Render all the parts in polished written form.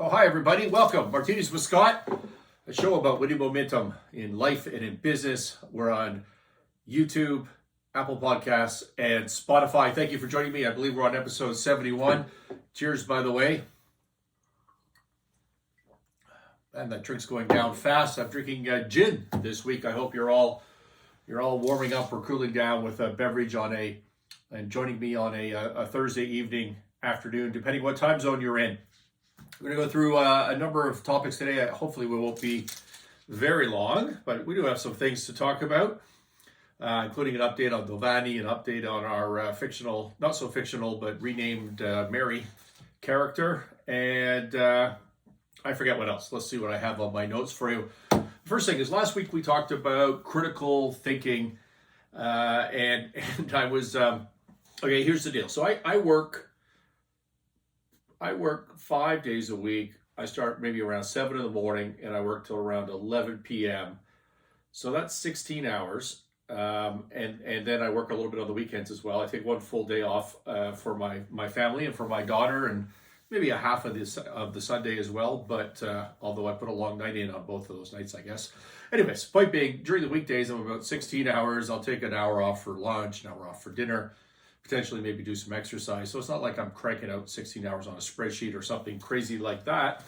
Oh, hi, everybody. Welcome. Martinis with Scott, a show about winning momentum in life and in business. We're on YouTube, Apple Podcasts, and Spotify. Thank you for joining me. I believe we're on episode 71. Cheers, by the way. And that drink's going down fast. I'm drinking gin this week. I hope you're all warming up or cooling down with a beverage and joining me on a Thursday evening, afternoon, depending what time zone you're in. We're going to go through a number of topics today. Hopefully we won't be very long, but we do have some things to talk about, including an update on Novanni, an update on our fictional, not so fictional, but renamed Mary character, and I forget what else. Let's see what I have on my notes for you. First thing is, last week we talked about critical thinking, and I was, okay, here's the deal. So I work 5 days a week. I start maybe around 7 in the morning and I work till around 11 p.m. So that's 16 hours. And then I work a little bit on the weekends as well. I take one full day off for my family and for my daughter, and maybe a half of the Sunday as well. But although I put a long night in on both of those nights, I guess. Anyways, point being, during the weekdays, I'm about 16 hours. I'll take an hour off for lunch, an hour off for dinner, potentially maybe do some exercise. So it's not like I'm cranking out 16 hours on a spreadsheet or something crazy like that.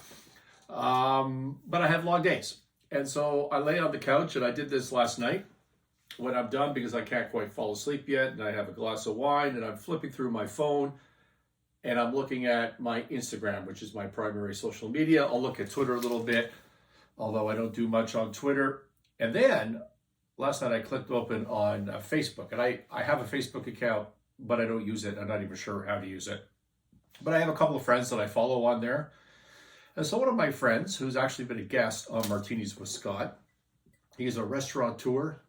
But I have long days. And so I lay on the couch, and I did this last night when I'm done because I can't quite fall asleep yet. And I have a glass of wine and I'm flipping through my phone and I'm looking at my Instagram, which is my primary social media. I'll look at Twitter a little bit, although I don't do much on Twitter. And then last night I clicked open on Facebook, and I have a Facebook account, but I don't use it. I'm not even sure how to use it. But I have a couple of friends that I follow on there. And so one of my friends, who's actually been a guest on Martinis with Scott, he's a restaurateur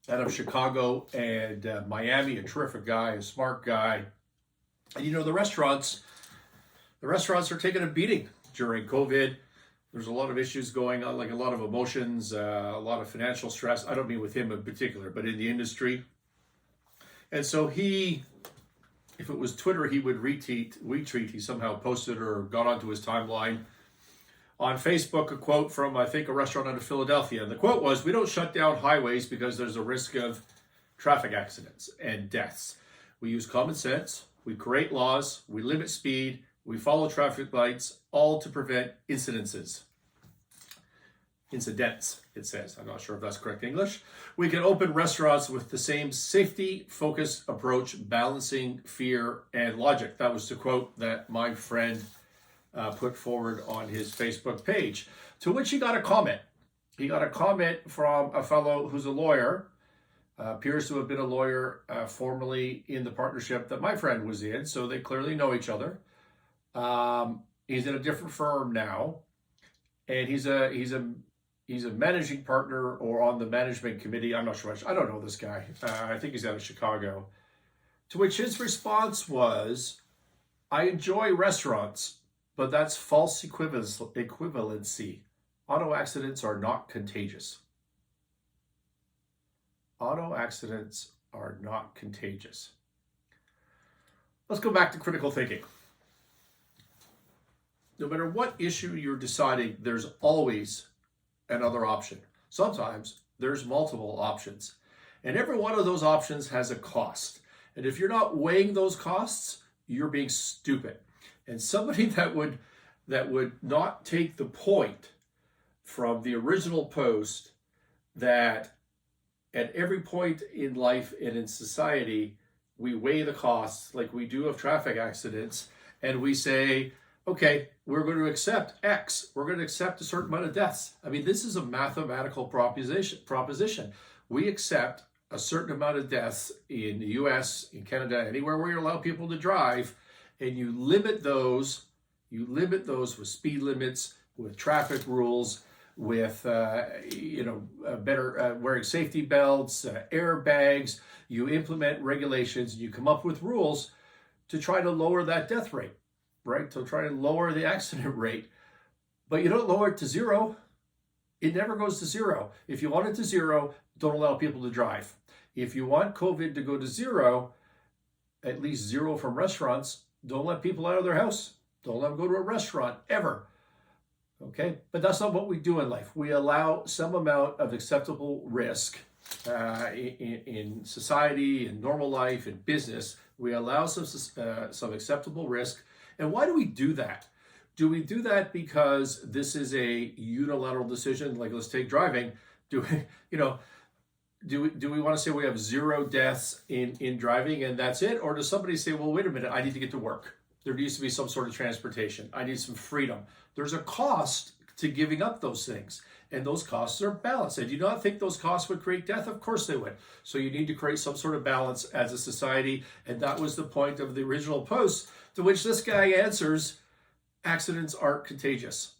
out of Chicago and Miami, a terrific guy, a smart guy. And you know, the restaurants are taking a beating during COVID. There's a lot of issues going on, like a lot of emotions, a lot of financial stress. I don't mean with him in particular, but in the industry. And so if it was Twitter, he would retweet. He somehow posted or got onto his timeline. On Facebook, a quote from, I think, a restaurant out of Philadelphia. And the quote was, "We don't shut down highways because there's a risk of traffic accidents and deaths. We use common sense, we create laws, we limit speed, we follow traffic lights, all to prevent incidents, it says. I'm not sure if that's correct English. We can open restaurants with the same safety-focused approach, balancing fear and logic." That was the quote that my friend put forward on his Facebook page, to which he got a comment. He got a comment from a fellow who's a lawyer, appears to have been a lawyer formerly in the partnership that my friend was in, so they clearly know each other. He's in a different firm now, and he's a managing partner or on the management committee. I'm not sure. I don't know this guy. I think he's out of Chicago. To which his response was, "I enjoy restaurants, but that's false equivalency. Auto accidents are not contagious." Auto accidents are not contagious. Let's go back to critical thinking. No matter what issue you're deciding, there's always another option. Sometimes there's multiple options. And every one of those options has a cost. And if you're not weighing those costs, you're being stupid. And somebody that would not take the point from the original post that at every point in life and in society, we weigh the costs like we do of traffic accidents, and we say, okay, we're going to accept X. We're going to accept a certain amount of deaths. I mean, this is a mathematical proposition. We accept a certain amount of deaths in the US, in Canada, anywhere where you allow people to drive, and you limit those with speed limits, with traffic rules, with better wearing safety belts, airbags. You implement regulations, and you come up with rules to try to lower that death rate, right? To try to lower the accident rate. But you don't lower it to zero. It never goes to zero. If you want it to zero, don't allow people to drive. If you want COVID to go to zero, at least zero from restaurants, don't let people out of their house. Don't let them go to a restaurant ever. Okay, but that's not what we do in life. We allow some amount of acceptable risk in society, in normal life, in business. We allow some acceptable risk. And why do we do that? Do we do that because this is a unilateral decision? Like, let's take driving. Do we want to say we have 0 deaths in driving and that's it? Or does somebody say, well, wait a minute, I need to get to work. There needs to be some sort of transportation. I need some freedom. There's a cost to giving up those things. And those costs are balanced. And do you not think those costs would create death? Of course they would. So you need to create some sort of balance as a society. And that was the point of the original post, to which this guy answers, accidents aren't contagious.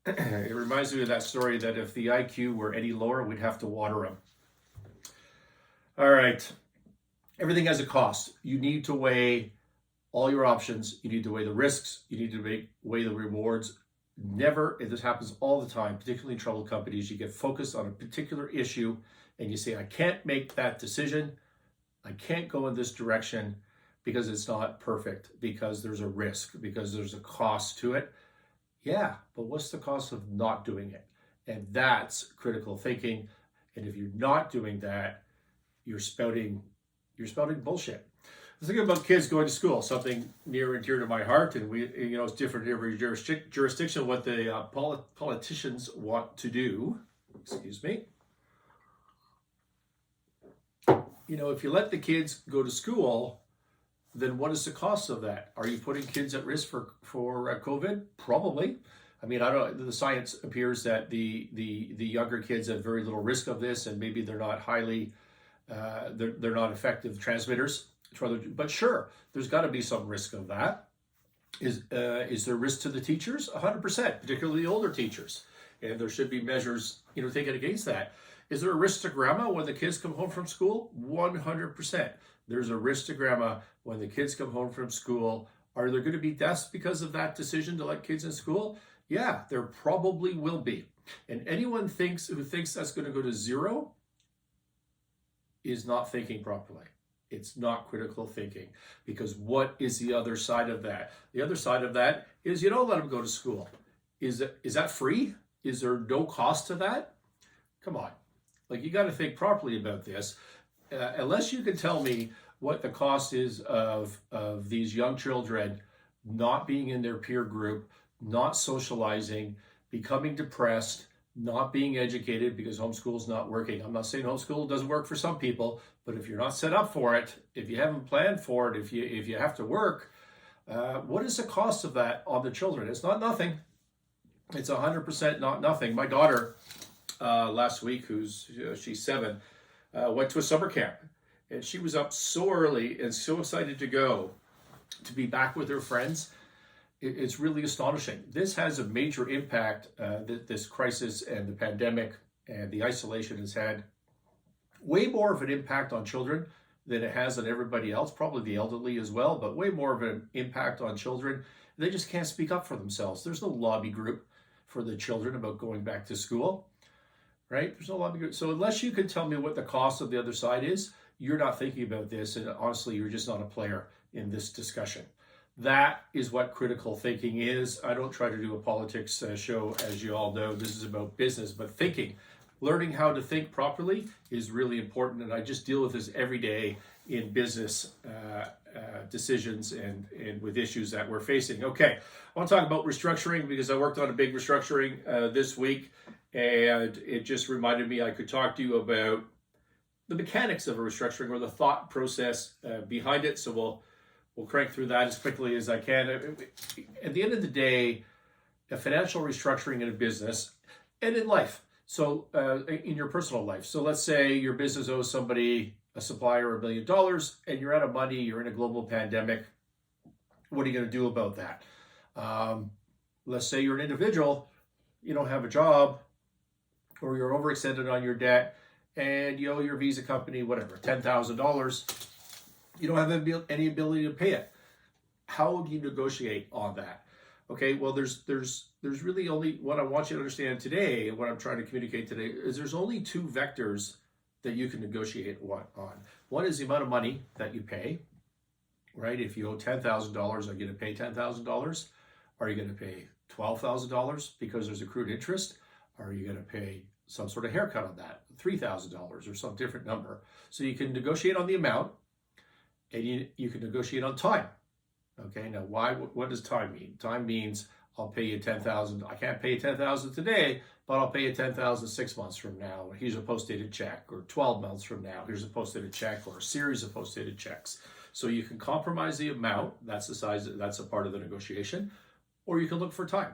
It reminds me of that story that if the IQ were any lower, we'd have to water them. All right. Everything has a cost. You need to weigh all your options. You need to weigh the risks. You need to weigh the rewards. Never, and this happens all the time, particularly in troubled companies, you get focused on a particular issue and you say, I can't make that decision. I can't go in this direction because it's not perfect, because there's a risk, because there's a cost to it. Yeah, but what's the cost of not doing it? And that's critical thinking. And if you're not doing that, you're spouting bullshit. Let's think about kids going to school, something near and dear to my heart. And it's different in every jurisdiction what the politicians want to do. Excuse me. If you let the kids go to school, then what is the cost of that? Are you putting kids at risk for COVID? Probably. I don't. The science appears that the younger kids have very little risk of this, and maybe they're not highly, they're not effective transmitters. But sure, there's got to be some risk of that. Is there risk to the teachers? 100%, particularly the older teachers, and there should be measures taken against that. Is there a risk to grandma when the kids come home from school? 100%. There's a risk to grandma when the kids come home from school. Are there going to be deaths because of that decision to let kids in school? Yeah, there probably will be. And anyone who thinks that's going to go to 0 is not thinking properly. It's not critical thinking, because what is the other side of that? The other side of that is you don't let them go to school. Is that free? Is there no cost to that? Come on. You got to think properly about this. Unless you can tell me what the cost is of these young children not being in their peer group, not socializing, becoming depressed, not being educated because homeschool is not working. I'm not saying homeschool doesn't work for some people, but if you're not set up for it, if you haven't planned for it, if you have to work, what is the cost of that on the children? It's not nothing. It's 100% not nothing. My daughter last week, she's 7, went to a summer camp, and she was up so early and so excited to be back with her friends. It's really astonishing. This has a major impact, this crisis and the pandemic and the isolation has had way more of an impact on children than it has on everybody else, probably the elderly as well, but way more of an impact on children. They just can't speak up for themselves. There's no lobby group for the children about going back to school, right? There's no lobby group. So unless you can tell me what the cost of the other side is, you're not thinking about this, and honestly, you're just not a player in this discussion. That is what critical thinking is. I don't try to do a politics show, as you all know. This is about business, but thinking, learning how to think properly is really important, and I just deal with this every day in business decisions and with issues that we're facing. Okay, I want to talk about restructuring because I worked on a big restructuring this week, and it just reminded me I could talk to you about the mechanics of a restructuring or the thought process behind it. So we'll crank through that as quickly as I can. At the end of the day, a financial restructuring in a business and in life, so in your personal life. So let's say your business owes somebody, a supplier, $1 million, and you're out of money, you're in a global pandemic. What are you going to do about that? Let's say you're an individual, you don't have a job, or you're overextended on your debt, and you owe your Visa company, whatever, $10,000. You don't have any ability to pay it. How do you negotiate on that? Okay, well, there's really only, what I want you to understand today, and what I'm trying to communicate today, is there's only 2 vectors that you can negotiate on. One is the amount of money that you pay, right? If you owe $10,000, are you going to pay $10,000? Are you going to pay $12,000 because there's accrued interest? Are you going to pay some sort of haircut on that, $3,000 or some different number? So you can negotiate on the amount, and you can negotiate on time. Okay, now what does time mean? Time means I'll pay you $10,000. I can't pay you $10,000 today, but I'll pay you $10,000 6 months from now. Here's a post-dated check, or 12 months from now. Here's a post-dated check, or a series of post-dated checks. So you can compromise the amount. That's the size. That's a part of the negotiation, or you can look for time,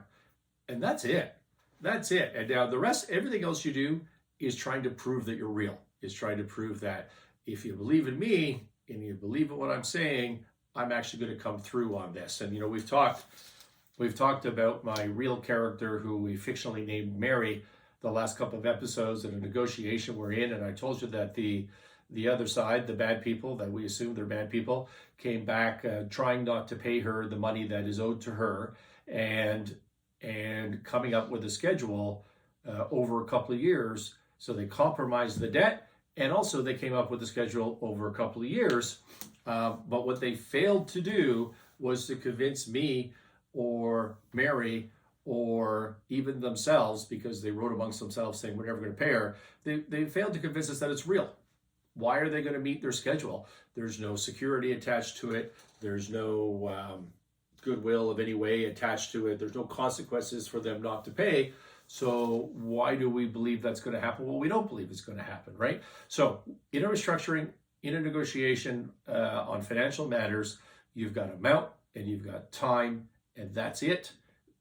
and that's it. That's it. And now the rest, everything else you do is trying to prove that you're real. Is trying to prove that if you believe in me and you believe in what I'm saying, I'm actually going to come through on this. And we've talked about my real character, who we fictionally named Mary, the last couple of episodes in a negotiation we're in. And I told you that the other side, the bad people that we assume they're bad people, came back trying not to pay her the money that is owed to her, and coming up with a schedule over a couple of years. So they compromised the debt, and also they came up with a schedule over a couple of years. But what they failed to do was to convince me or Mary or even themselves, because they wrote amongst themselves saying we're never going to pay her. They failed to convince us that it's real. Why are they going to meet their schedule? There's no security attached to it. There's no goodwill of any way attached to it. There's no consequences for them not to pay. So why do we believe that's going to happen? Well, we don't believe it's going to happen, right? So in a restructuring, in a negotiation on financial matters, you've got amount and you've got time, and that's it.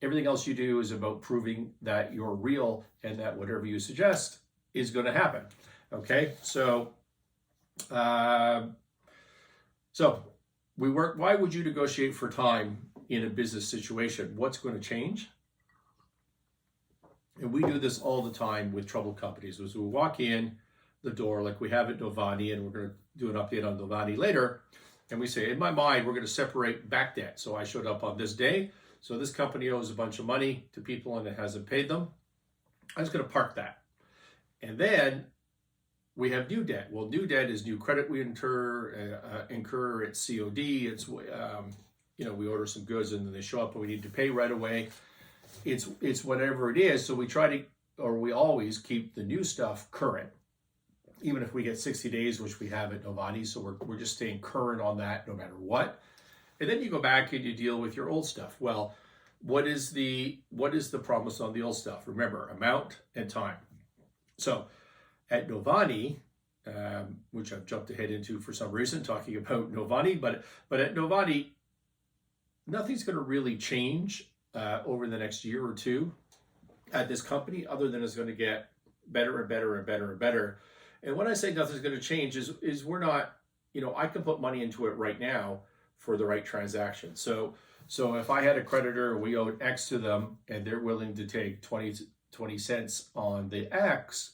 Everything else you do is about proving that you're real and that whatever you suggest is going to happen. Okay, so we work. Why would you negotiate for time in a business situation? What's going to change? And we do this all the time with troubled companies. As we walk in the door, like we have at Novanni, and we're going to do an update on Novanni later, and we say, in my mind, we're going to separate back debt. So I showed up on this day. So this company owes a bunch of money to people and it hasn't paid them. I'm just going to park that. And then we have new debt. Well, new debt is new credit we incur at COD. It's we order some goods and then they show up and we need to pay right away. It's whatever it is. So we always keep the new stuff current, even if we get 60 days, which we have at Novanni. So we're just staying current on that no matter what. And then you go back and you deal with your old stuff. Well, what is the promise on the old stuff? Remember, amount and time. So at Novanni, which I've jumped ahead into for some reason, talking about Novanni, but at Novanni, nothing's going to really change over the next year or two at this company, other than it's going to get better and better and better and better. And when I say nothing's going to change, is we're not, I can put money into it right now for the right transaction. So if I had a creditor, we owed X to them, and they're willing to take 20 cents on the X,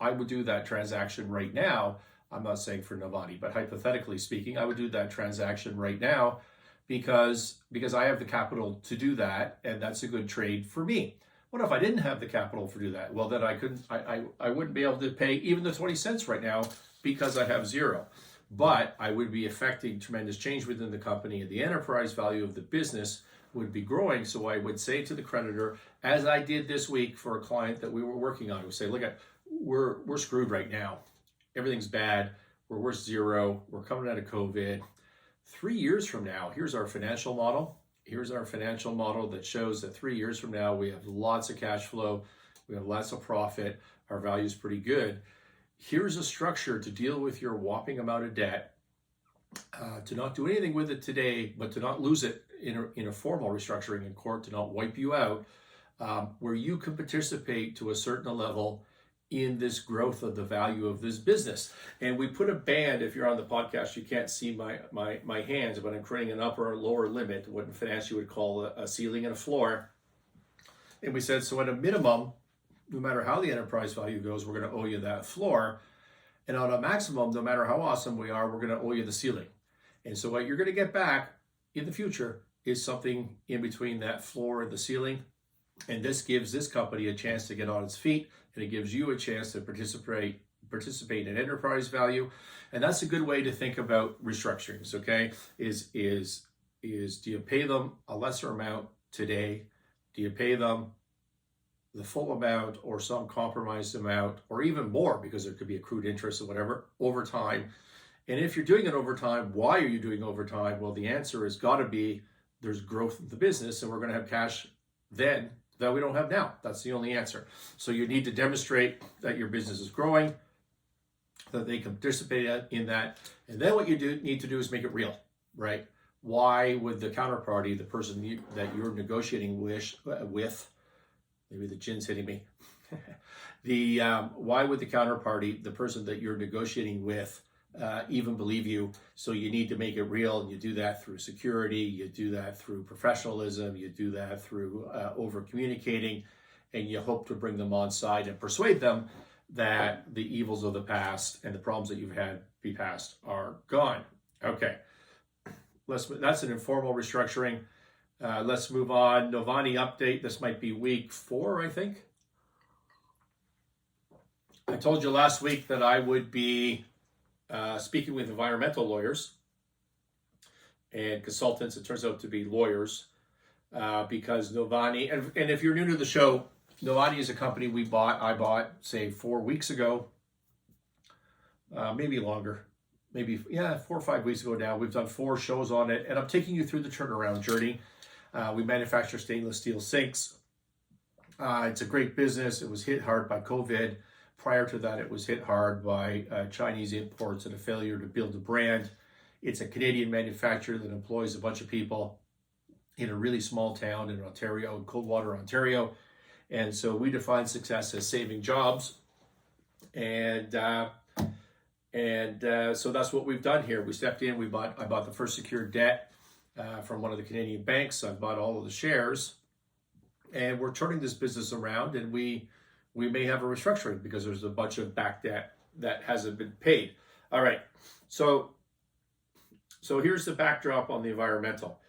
I would do that transaction right now. I'm not saying for Novanni, but hypothetically speaking, I would do that transaction right now because I have the capital to do that, and that's a good trade for me. What if I didn't have the capital to do that? Well, then I wouldn't be able to pay even the 20 cents right now because I have zero. But I would be affecting tremendous change within the company, and the enterprise value of the business would be growing. So I would say to the creditor, as I did this week for a client that we were working on, I would say, look, we're screwed right now. Everything's bad. We're worth zero. We're coming out of COVID. 3 years from now, here's our financial model. Here's our financial model that shows that 3 years from now, we have lots of cash flow. We have lots of profit. Our value is pretty good. Here's a structure to deal with your whopping amount of debt, to not do anything with it today, but to not lose it in a formal restructuring in court, to not wipe you out, where you can participate to a certain level in this growth of the value of this business. And we put a band. If you're on the podcast, you can't see my hands, but I'm creating an upper or lower limit, what in finance you would call a ceiling and a floor. And we said, so at a minimum, no matter how the enterprise value goes, we're going to owe you that floor. And on a maximum, no matter how awesome we are, we're going to owe you the ceiling. And so what you're going to get back in the future is something in between that floor and the ceiling. And this gives this company a chance to get on its feet, and it gives you a chance to participate participate in enterprise value. And that's a good way to think about restructurings, okay? Is do you pay them a lesser amount today? Do you pay them the full amount or some compromised amount, or even more, because there could be accrued interest or whatever, over time? And if you're doing it over time, why are you doing overtime? Well, the answer has got to be there's growth in the business, and we're going to have cash then that we don't have now. That's the only answer. So you need to demonstrate that your business is growing, that they can participate in that. And then what you need to do is make it real, right? Why would the counterparty, the person that you're negotiating with, maybe the gin's hitting me, why would the counterparty, the person that you're negotiating with, even believe you? So you need to make it real, and you do that through security, you do that through professionalism, you do that through over communicating, and you hope to bring them on side and persuade them that the evils of the past and the problems that you've had be past are gone. Okay, that's an informal restructuring. Let's move on. Novanni update. This might be week 4, I think. I told you last week that I would be speaking with environmental lawyers and consultants. It turns out to be lawyers because Novanni, and if you're new to the show, Novanni is a company I bought, say 4 weeks ago, maybe longer, 4 or 5 weeks ago now. We've done 4 shows on it, and I'm taking you through the turnaround journey. We manufacture stainless steel sinks. It's a great business. It was hit hard by COVID. Prior to that, it was hit hard by Chinese imports and a failure to build a brand. It's a Canadian manufacturer that employs a bunch of people in a really small town in Ontario, in Coldwater, Ontario. And so we define success as saving jobs. And so that's what we've done here. We stepped in. I bought the first secured debt from one of the Canadian banks. I bought all of the shares. And we're turning this business around, and we may have a restructuring because there's a bunch of back debt that hasn't been paid. All right, so here's the backdrop on the environmental.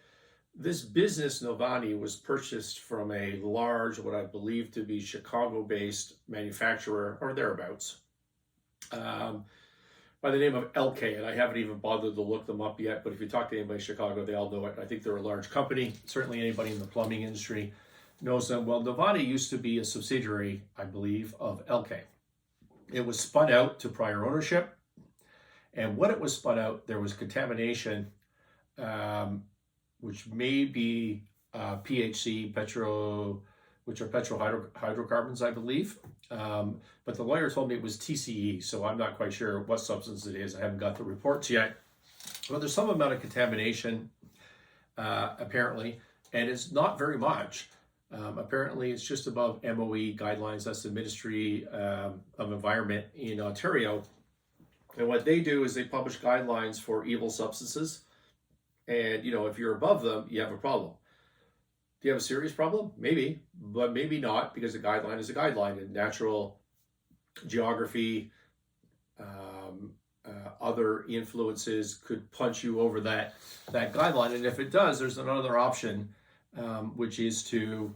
This business, Novanni, was purchased from a large, what I believe to be Chicago-based manufacturer, or thereabouts, by the name of LK, and I haven't even bothered to look them up yet, but if you talk to anybody in Chicago, they all know it. I think they're a large company. Certainly anybody in the plumbing industry knows them. Well, Novanni used to be a subsidiary, I believe, of LK. It was spun out to prior ownership, and when it was spun out, there was contamination, which may be PHC, which are petrol hydrocarbons, I believe. But the lawyer told me it was TCE, so I'm not quite sure what substance it is. I haven't got the reports yet. But there's some amount of contamination, apparently, and it's not very much. Apparently, it's just above MOE guidelines. That's the Ministry of Environment in Ontario. And what they do is they publish guidelines for evil substances. And, if you're above them, you have a problem. Do you have a serious problem? Maybe, but maybe not, because a guideline is a guideline, and natural geography, other influences could punch you over that guideline. And if it does, there's another option, which is to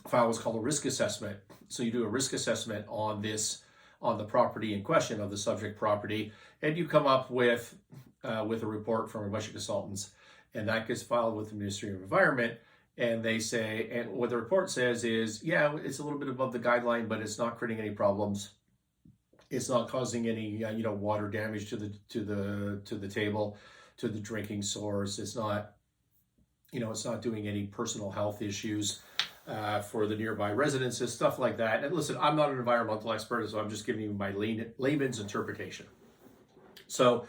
file what's called a risk assessment. So you do a risk assessment on the property in question, of the subject property, and you come up with a report from a bunch of consultants, and that gets filed with the Ministry of Environment. And they say, and what the report says is, yeah, it's a little bit above the guideline, but it's not creating any problems. It's not causing any, water damage to the table, to the drinking source. It's not, it's not doing any personal health issues for the nearby residences, stuff like that. And listen, I'm not an environmental expert, so I'm just giving you my layman's interpretation. So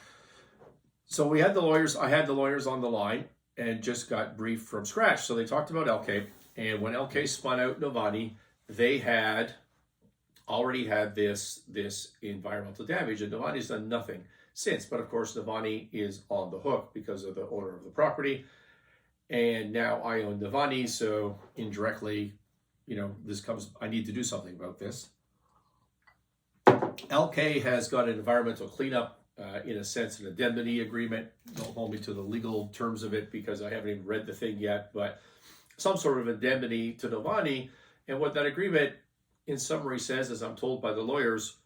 we had the lawyers. I had the lawyers on the line, and just got briefed from scratch. So they talked about LK, and when LK spun out Novanni, they had already had this environmental damage, and Novanni's done nothing since. But of course, Novanni is on the hook because of the owner of the property, and now I own Novanni, so indirectly, I need to do something about this. LK has got an environmental cleanup, in a sense, an indemnity agreement. Don't hold me to the legal terms of it because I haven't even read the thing yet, but some sort of indemnity to Novanni. And what that agreement, in summary, says, as I'm told by the lawyers,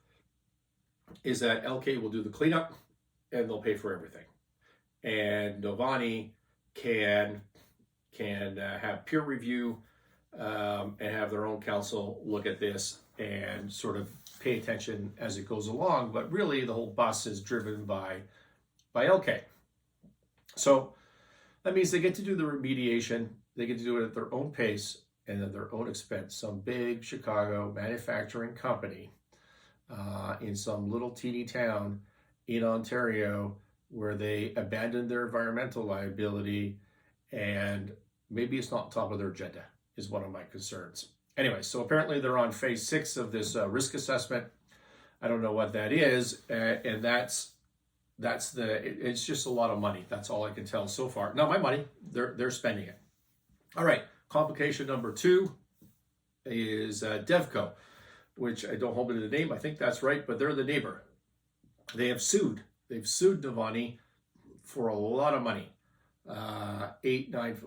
is that LK will do the cleanup and they'll pay for everything. And Novanni can have peer review and have their own counsel look at this and sort of pay attention as it goes along. But really, the whole bus is driven by LK. So that means they get to do the remediation. They get to do it at their own pace and at their own expense. Some big Chicago manufacturing company in some little teeny town in Ontario where they abandoned their environmental liability, and maybe it's not top of their agenda is one of my concerns. Anyway, so apparently they're on phase 6 of this risk assessment. I don't know what that is, and it's just a lot of money. That's all I can tell so far. Not my money, they're spending it. All right, complication number 2 is Devco, which I don't hold me to the name. I think that's right, but they're the neighbor. They have sued. They've sued Novanni for a lot of money. 8, 9,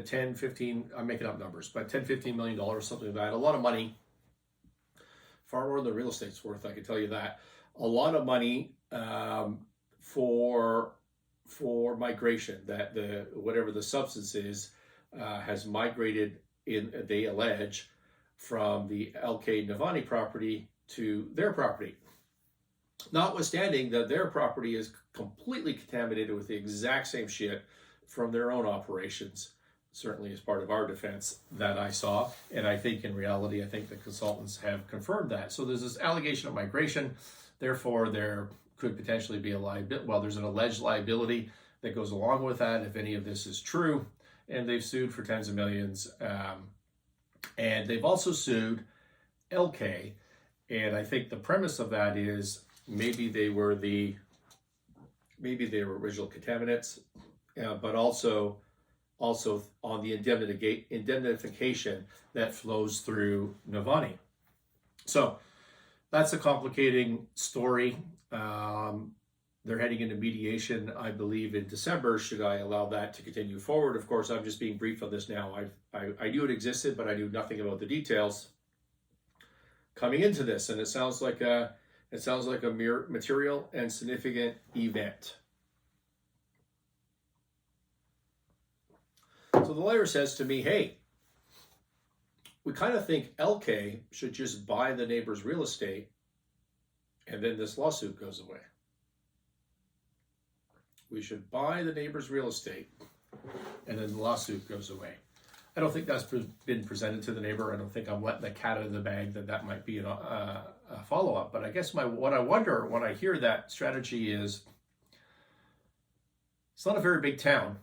10, 15, I'm making up numbers, but $10, $15 million, something like that. A lot of money. Far more than real estate's worth, I can tell you that. A lot of money for migration, that whatever the substance is has migrated they allege, from the LK Novanni property to their property. Notwithstanding that their property is completely contaminated with the exact same shit from their own operations, certainly as part of our defense that I saw. And I think in reality, I think the consultants have confirmed that. So there's this allegation of migration. Therefore, there could potentially be a liability. Well, there's an alleged liability that goes along with that if any of this is true. And they've sued for tens of millions. And they've also sued LK. And I think the premise of that is maybe they were original contaminants, but also on the indemnification that flows through Novanni. So that's a complicating story. They're heading into mediation, I believe, in December. Should I allow that to continue forward? Of course, I'm just being brief on this now. I knew it existed, but I knew nothing about the details coming into this, and it sounds like a material and significant event. So the lawyer says to me, hey, we kind of think LK should just buy the neighbor's real estate and then this lawsuit goes away. We should buy the neighbor's real estate and then the lawsuit goes away. I don't think that's been presented to the neighbor. I don't think I'm letting the cat out of the bag that might be a follow-up. But I guess what I wonder when I hear that strategy is, it's not a very big town.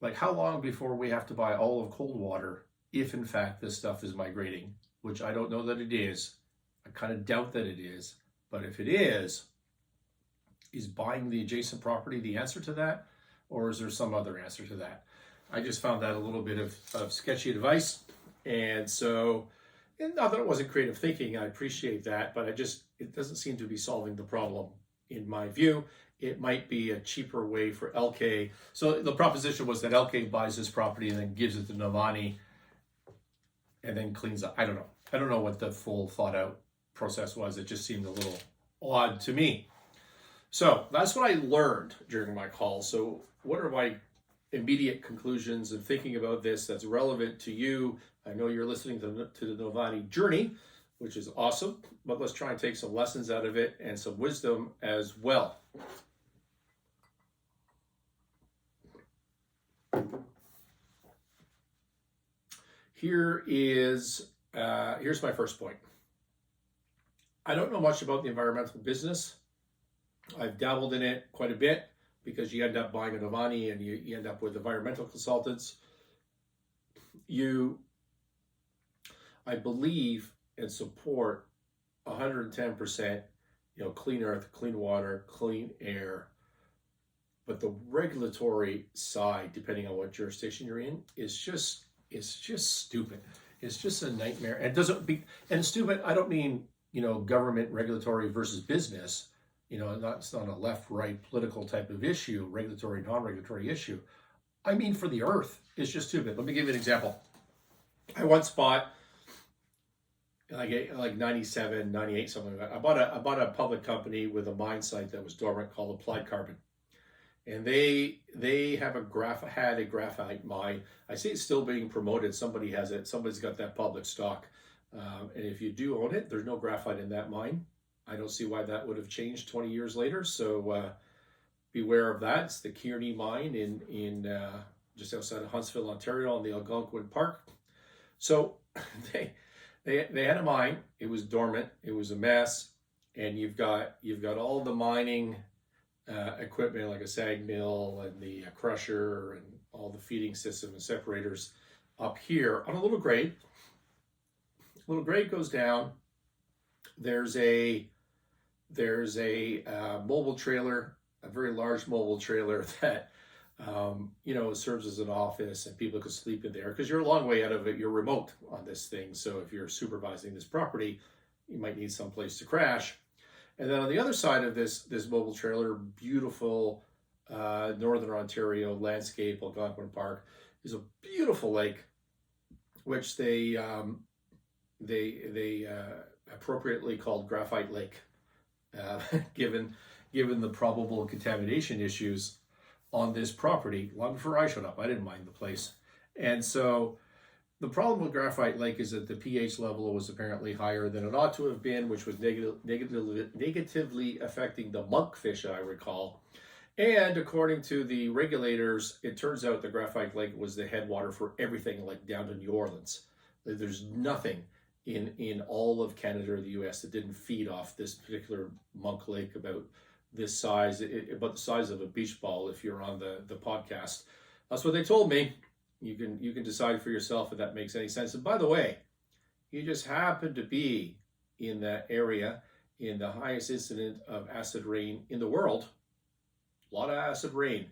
Like, how long before we have to buy all of Coldwater if in fact this stuff is migrating, which I don't know that it is. I kind of doubt that it is. But if it is buying the adjacent property the answer to that? Or is there some other answer to that? I just found that a little bit of sketchy advice. And so, not that it wasn't creative thinking, I appreciate that, but it doesn't seem to be solving the problem in my view. It might be a cheaper way for LK. So the proposition was that LK buys this property and then gives it to Novanni and then cleans up. I don't know. I don't know what the full thought out process was. It just seemed a little odd to me. So that's what I learned during my call. So what are my immediate conclusions and thinking about this that's relevant to you? I know you're listening to the Novanni journey, which is awesome, but let's try and take some lessons out of it and some wisdom as well. Here's my first point. I don't know much about the environmental business. I've dabbled in it quite a bit because you end up buying a Novanni and you end up with environmental consultants. I believe and support 110%, clean earth, clean water, clean air. But the regulatory side, depending on what jurisdiction you're in, is just stupid. It's just a nightmare. And stupid, I don't mean, government regulatory versus business. It's not a left-right political type of issue, regulatory, non-regulatory issue. I mean, for the earth, it's just stupid. Let me give you an example. I once bought like 97, 98, something like that. I bought a public company with a mine site that was dormant called Applied Carbon. And they have had a graphite mine. I see it's still being promoted. Somebody has it. Somebody's got that public stock. And if you do own it, there's no graphite in that mine. I don't see why that would have changed 20 years later. So beware of that. It's the Kearney mine in just outside of Huntsville, Ontario, on the Algonquin Park. So they had a mine. It was dormant. It was a mess. And you've got all the mining equipment like a SAG mill and the crusher and all the feeding system and separators up here on a little grade. Little grade goes down. There's a mobile trailer, a very large mobile trailer that serves as an office, and people could sleep in there because you're a long way out of it. You're remote on this thing, so if you're supervising this property, you might need some place to crash. And then on the other side of this mobile trailer, beautiful Northern Ontario landscape, Algonquin Park, is a beautiful lake, which they appropriately called Graphite Lake, given the probable contamination issues on this property. Long before I showed up, I didn't mind the place. And so the problem with Graphite Lake is that the pH level was apparently higher than it ought to have been, which was negatively affecting the monkfish, I recall. And according to the regulators, it turns out the Graphite Lake was the headwater for everything, like down to New Orleans. There's nothing in all of Canada or the US that didn't feed off this particular monk lake about this size, about the size of a beach ball if you're on the podcast. That's what they told me. You can decide for yourself if that makes any sense. And by the way, you just happen to be in that area in the highest incident of acid rain in the world. A lot of acid rain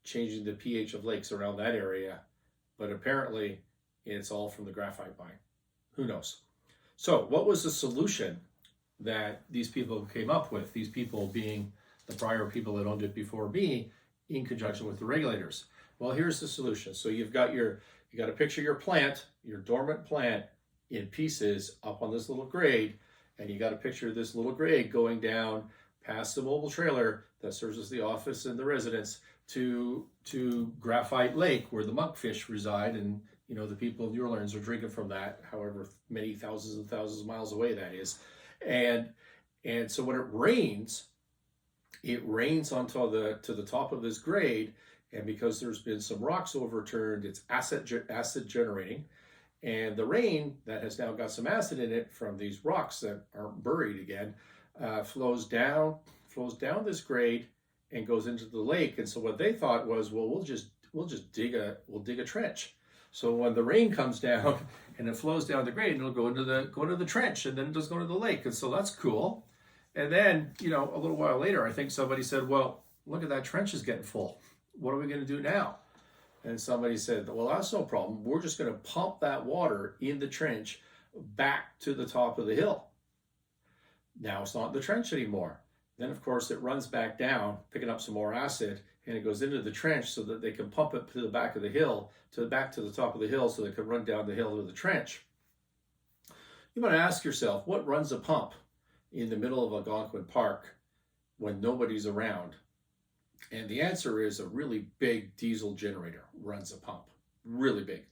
changing the pH of lakes around that area. But apparently it's all from the graphite mine. Who knows? So what was the solution that these people came up with? These people being the prior people that owned it before me, in conjunction with the regulators. Well, here's the solution. So you got to picture your plant, your dormant plant, in pieces up on this little grade, and you got to picture this little grade going down past the mobile trailer that serves as the office and the residence to Graphite Lake, where the monkfish reside, and the people of New Orleans are drinking from that, however many thousands and thousands of miles away that is. And so when it rains onto to the top of this grade, and because there's been some rocks overturned, it's acid generating, and the rain that has now got some acid in it from these rocks that aren't buried again flows down this grade and goes into the lake. And so what they thought was, well, we'll just dig a trench. So when the rain comes down and it flows down the grade, it'll go into the trench, and then it does go into the lake. And so that's cool. And then, a little while later, I think somebody said, well, look at that trench is getting full. What are we going to do now? And somebody said, well, that's no problem. We're just going to pump that water in the trench back to the top of the hill. Now it's not in the trench anymore. Then, of course, it runs back down, picking up some more acid, and it goes into the trench so that they can pump it to the back of the hill, back to the top of the hill, so they can run down the hill to the trench. You might ask yourself, what runs a pump in the middle of Algonquin Park when nobody's around? And the answer is a really big diesel generator runs a pump, really big.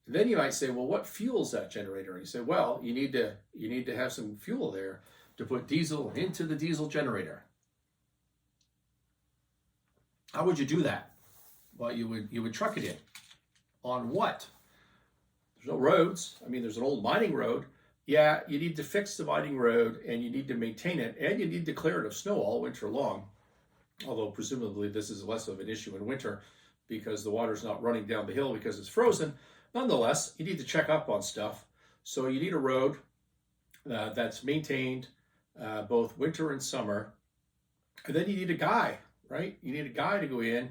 And then you might say, well, what fuels that generator? And you say, well, you need to have some fuel there to put diesel into the diesel generator. How would you do that? Well, you would truck it in. On what? There's no roads. I mean, there's an old mining road. Yeah, you need to fix the mining road, and you need to maintain it, and you need to clear it of snow all winter long. Although presumably this is less of an issue in winter because the water's not running down the hill because it's frozen. Nonetheless, you need to check up on stuff. So you need a road that's maintained both winter and summer. And then you need a guy, right? You need a guy to go in,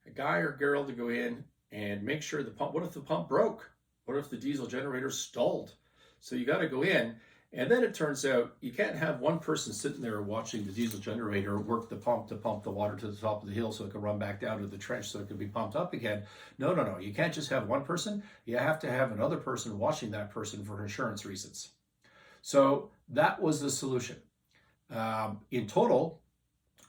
a guy or girl to go in and make sure the pump, what if the pump broke? What if the diesel generator stalled? So you got to go in. And then it turns out you can't have one person sitting there watching the diesel generator work the pump to pump the water to the top of the hill so it can run back down to the trench so it can be pumped up again. No. You can't just have one person. You have to have another person watching that person for insurance reasons. So that was the solution. In total,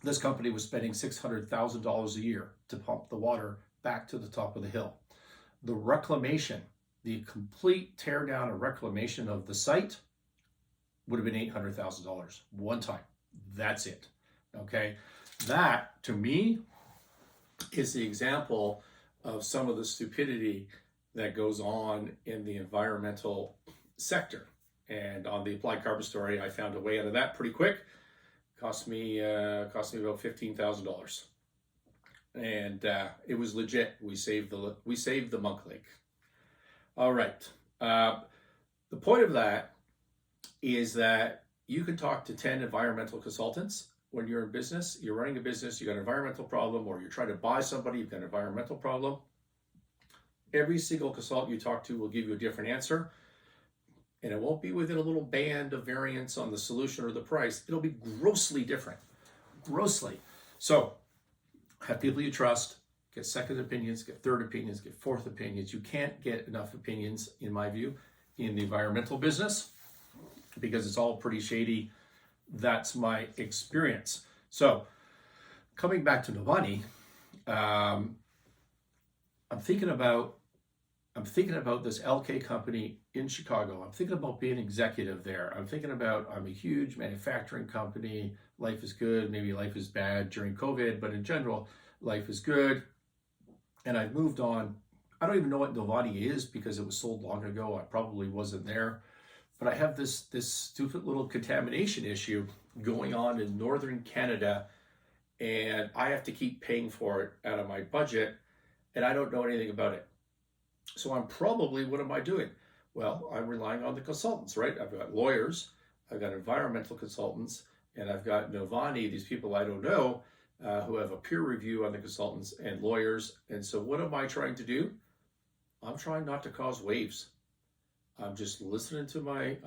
this company was spending $600,000 a year to pump the water back to the top of the hill. The reclamation, the complete tear down and reclamation of the site would have been $800,000 one time. That's it. Okay. That, to me, is the example of some of the stupidity that goes on in the environmental sector. And on the applied carbon story, I found a way out of that pretty quick. Cost me about $15,000, and it was legit. We saved the Monk Lake. All right. The point of that is that you can talk to 10 environmental consultants when you're in business. You're running a business, you got an environmental problem, or you're trying to buy somebody, you've got an environmental problem. Every single consultant you talk to will give you a different answer. And it won't be within a little band of variance on the solution or the price. It'll be grossly different. Grossly. So have people you trust, get second opinions, get third opinions, get fourth opinions. You can't get enough opinions, in my view, in the environmental business because it's all pretty shady. That's my experience. So coming back to Novanni, I'm thinking about this LK company in Chicago. I'm thinking about being executive there. I'm a huge manufacturing company. Life is good. Maybe life is bad during COVID, but in general, life is good. And I've moved on. I don't even know what Novanni is because it was sold long ago. I probably wasn't there. But I have this stupid little contamination issue going on in northern Canada, and I have to keep paying for it out of my budget, and I don't know anything about it. So what am I doing? Well, I'm relying on the consultants, right? I've got lawyers, I've got environmental consultants, and I've got Novanni, these people I don't know, who have a peer review on the consultants and lawyers. And so what am I trying to do? I'm trying not to cause waves. I'm just listening to my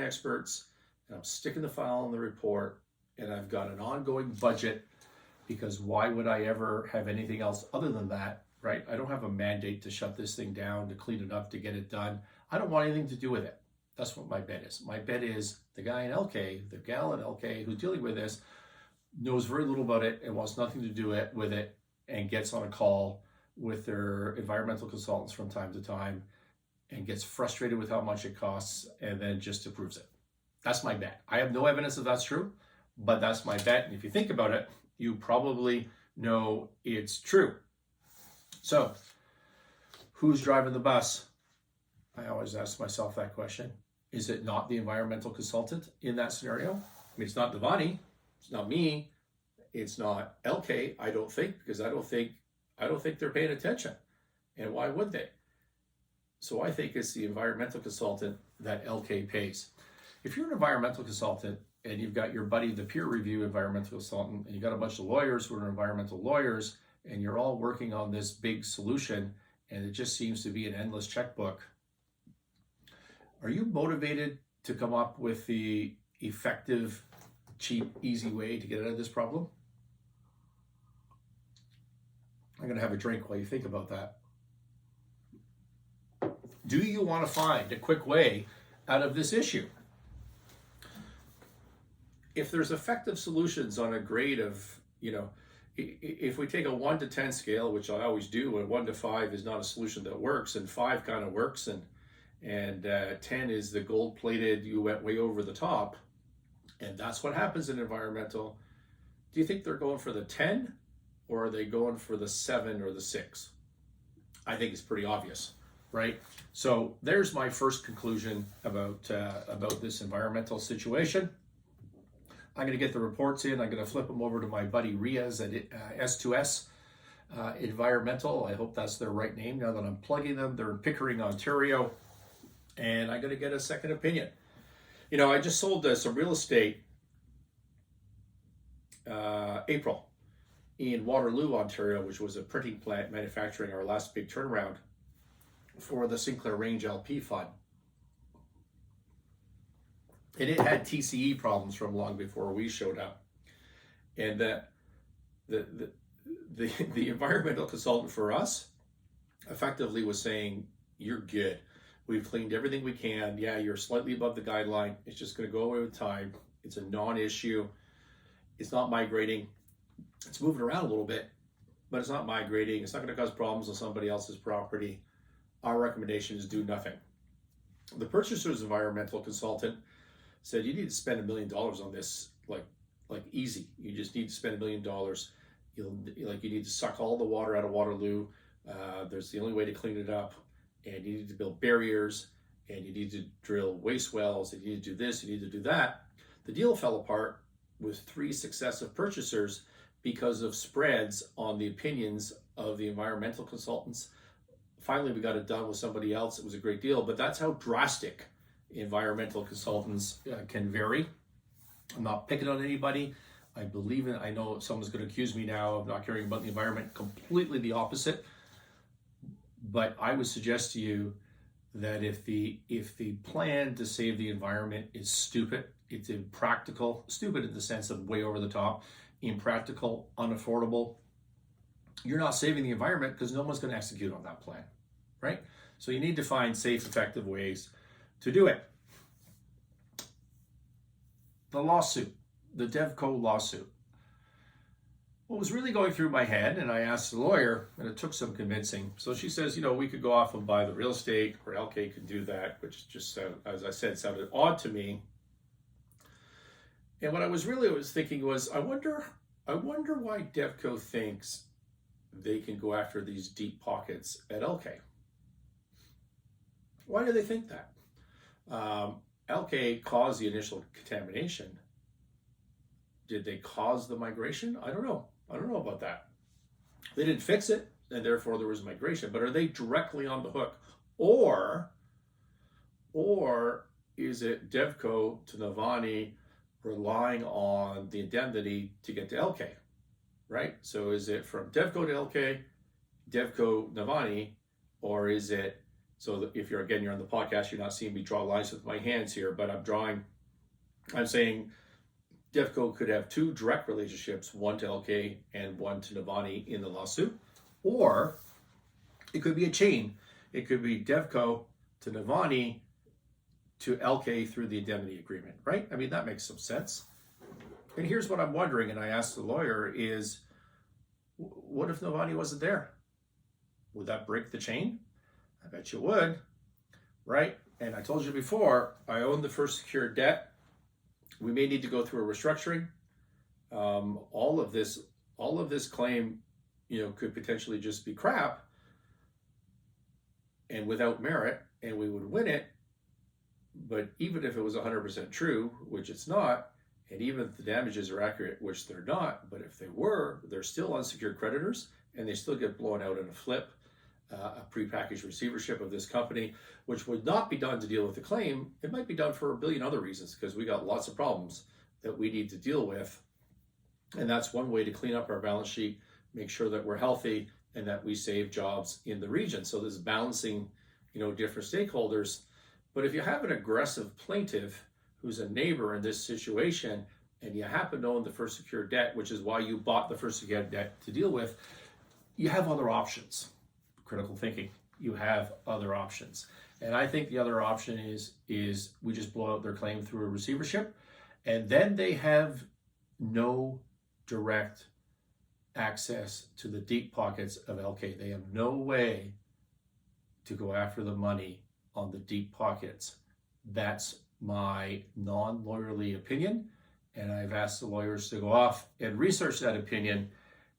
experts, and I'm sticking the file in the report, and I've got an ongoing budget because why would I ever have anything else other than that? Right? I don't have a mandate to shut this thing down, to clean it up, to get it done. I don't want anything to do with it. That's what my bet is. My bet is the guy in LK, the gal in LK who's dealing with this knows very little about it and wants nothing to do with it and gets on a call with their environmental consultants from time to time and gets frustrated with how much it costs and then just approves it. That's my bet. I have no evidence that that's true, but that's my bet. And if you think about it, you probably know it's true. So, who's driving the bus? I always ask myself that question. Is it not the environmental consultant in that scenario? I mean, it's not Novanni, it's not me, it's not LK, I don't think, because I don't think they're paying attention. And why would they? So I think it's the environmental consultant that LK pays. If you're an environmental consultant and you've got your buddy, the peer review environmental consultant, and you've got a bunch of lawyers who are environmental lawyers, and you're all working on this big solution, and it just seems to be an endless checkbook, are you motivated to come up with the effective, cheap, easy way to get out of this problem? I'm going to have a drink while you think about that. Do you want to find a quick way out of this issue? If there's effective solutions on a grade of, if we take a 1 to 10 scale, which I always do, and 1 to 5 is not a solution that works, and 5 kind of works, and 10 is the gold-plated, you went way over the top, and that's what happens in environmental. Do you think they're going for the 10, or are they going for the 7 or the 6? I think it's pretty obvious, right? So there's my first conclusion about this environmental situation. I'm going to get the reports in. I'm going to flip them over to my buddy Riaz at S2S Environmental. I hope that's their right name now that I'm plugging them. They're in Pickering, Ontario. And I'm going to get a second opinion. I just sold some real estate April in Waterloo, Ontario, which was a printing plant manufacturing our last big turnaround for the Sinclair Range LP fund. And it had TCE problems from long before we showed up. And the environmental consultant for us effectively was saying, you're good. We've cleaned everything we can. Yeah, you're slightly above the guideline. It's just going to go away with time. It's a non-issue. It's not migrating. It's moving around a little bit, but it's not migrating. It's not going to cause problems on somebody else's property. Our recommendation is do nothing. The purchaser's environmental consultant said you need to spend $1 million on this, like easy. You just need to spend $1 million. You need to suck all the water out of Waterloo. There's the only way to clean it up, and you need to build barriers, and you need to drill waste wells, and you need to do this, you need to do that. The deal fell apart with 3 successive purchasers because of spreads on the opinions of the environmental consultants. Finally, we got it done with somebody else. It was a great deal, but that's how drastic environmental consultants can vary. I'm not picking on anybody. I know someone's going to accuse me now of not caring about the environment. Completely the opposite. But I would suggest to you that if the plan to save the environment is stupid, it's impractical, stupid in the sense of way over the top, impractical, unaffordable, you're not saving the environment because no one's going to execute on that plan, right? So you need to find safe, effective ways to do it. The lawsuit, the Devco lawsuit. What was really going through my head, and I asked the lawyer, and it took some convincing. So she says, we could go off and buy the real estate, or LK could do that, which just, as I said, sounded odd to me. And what I was thinking was, I wonder why Devco thinks they can go after these deep pockets at LK. Why do they think that? LK caused the initial contamination. Did they cause the migration? I don't know. I don't know about that. They didn't fix it, and therefore there was migration. But are they directly on the hook? Or is it Devco to Novanni relying on the indemnity to get to LK, right? So is it from Devco to LK, Devco Novanni, or is it, so if you're on the podcast, you're not seeing me draw lines with my hands here, but I'm saying Devco could have 2 direct relationships, one to LK and one to Novanni in the lawsuit, or it could be a chain. It could be Devco to Novanni to LK through the indemnity agreement, right? I mean, that makes some sense. And here's what I'm wondering, and I asked the lawyer, is what if Novanni wasn't there? Would that break the chain? I bet you would, right? And I told you before, I own the first secured debt. We may need to go through a restructuring. All of this claim, could potentially just be crap and without merit, and we would win it. But even if it was 100% true, which it's not, and even if the damages are accurate, which they're not, but if they were, they're still unsecured creditors, and they still get blown out in a flip, a prepackaged receivership of this company, which would not be done to deal with the claim. It might be done for a billion other reasons, because we got lots of problems that we need to deal with. And that's one way to clean up our balance sheet, make sure that we're healthy, and that we save jobs in the region. So this balancing, different stakeholders. But if you have an aggressive plaintiff who's a neighbor in this situation, and you happen to own the first secured debt, which is why you bought the first secured debt to deal with, you have other options. Critical thinking. You have other options. And I think the other option is we just blow out their claim through a receivership, and then they have no direct access to the deep pockets of LK. They have no way to go after the money on the deep pockets. That's my non-lawyerly opinion, and I've asked the lawyers to go off and research that opinion.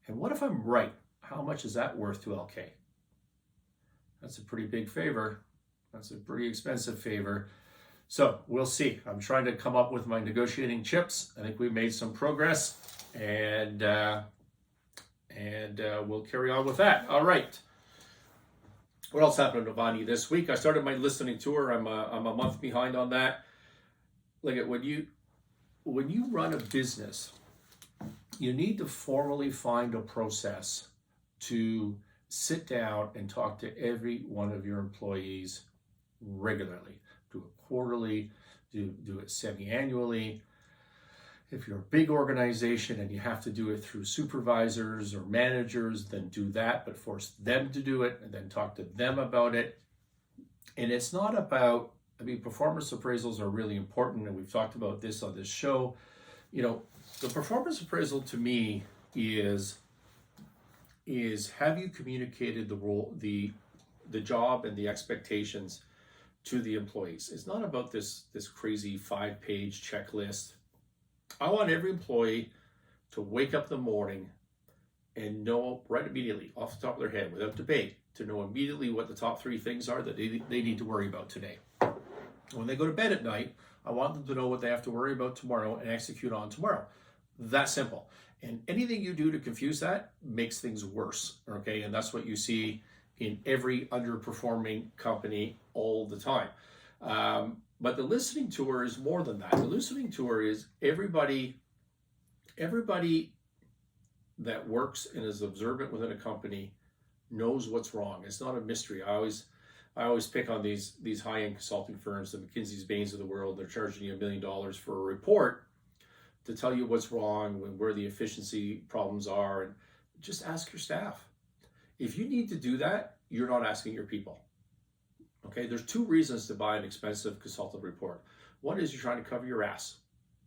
And what if I'm right? How much is that worth to LK? That's a pretty big favor. That's a pretty expensive favor. So we'll see. I'm trying to come up with my negotiating chips. I think we made some progress, and we'll carry on with that. All right. What else happened to Novanni this week? I started my listening tour. I'm a month behind on that. Look at when you run a business, you need to formally find a process to sit down and talk to every one of your employees regularly. Do it quarterly, do it semi-annually. If you're a big organization and you have to do it through supervisors or managers, then do that, but force them to do it and then talk to them about it. And it's not about, I mean, performance appraisals are really important, and we've talked about this on this show. You know, the performance appraisal to me is have you communicated the role, the job and the expectations to the employees? It's not about this crazy 5-page checklist. I want every employee to wake up in the morning and know right immediately, off the top of their head, without debate, to know immediately what the top 3 things are that they need to worry about today. When they go to bed at night, I want them to know what they have to worry about tomorrow and execute on tomorrow. That simple. And anything you do to confuse that makes things worse, okay? And that's what you see in every underperforming company all the time. But the listening tour is more than that. The listening tour is everybody that works and is observant within a company knows what's wrong. It's not a mystery. I always pick on these high-end consulting firms, the McKinsey's, Bains of the world. They're charging you $1 million for a report to tell you what's wrong, where the efficiency problems are, and just ask your staff. If you need to do that, you're not asking your people. Okay, there's 2 reasons to buy an expensive consultant report. One is you're trying to cover your ass.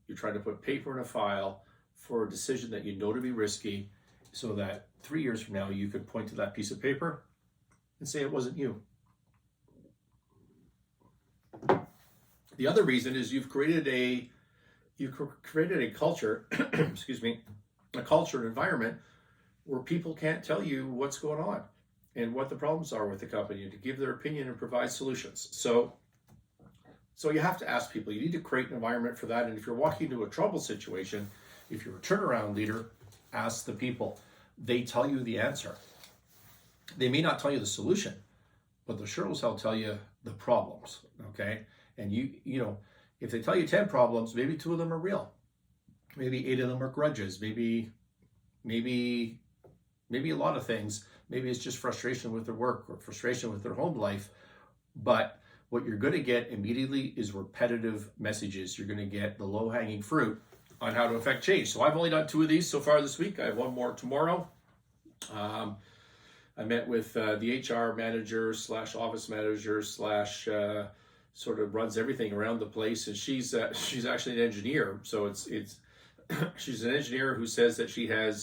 You're trying to put paper in a file for a decision that you know to be risky, so that 3 years from now you could point to that piece of paper and say it wasn't you. The other reason is you've created a culture, excuse me, a culture and environment where people can't tell you what's going on and what the problems are with the company, and to give their opinion and provide solutions. So you have to ask people. You need to create an environment for that. And if you're walking into a trouble situation, if you're a turnaround leader, ask the people. They tell you the answer. They may not tell you the solution, but they'll sure as hell tell you the problems, okay? And you know, if they tell you 10 problems, maybe 2 of them are real. Maybe 8 of them are grudges. Maybe a lot of things. Maybe it's just frustration with their work or frustration with their home life. But what you're going to get immediately is repetitive messages. You're going to get the low-hanging fruit on how to affect change. So I've only done 2 of these so far this week. I have 1 more tomorrow. I met with the HR manager / office manager / sort of runs everything around the place, and she's actually an engineer. So it's she's an engineer who says that she had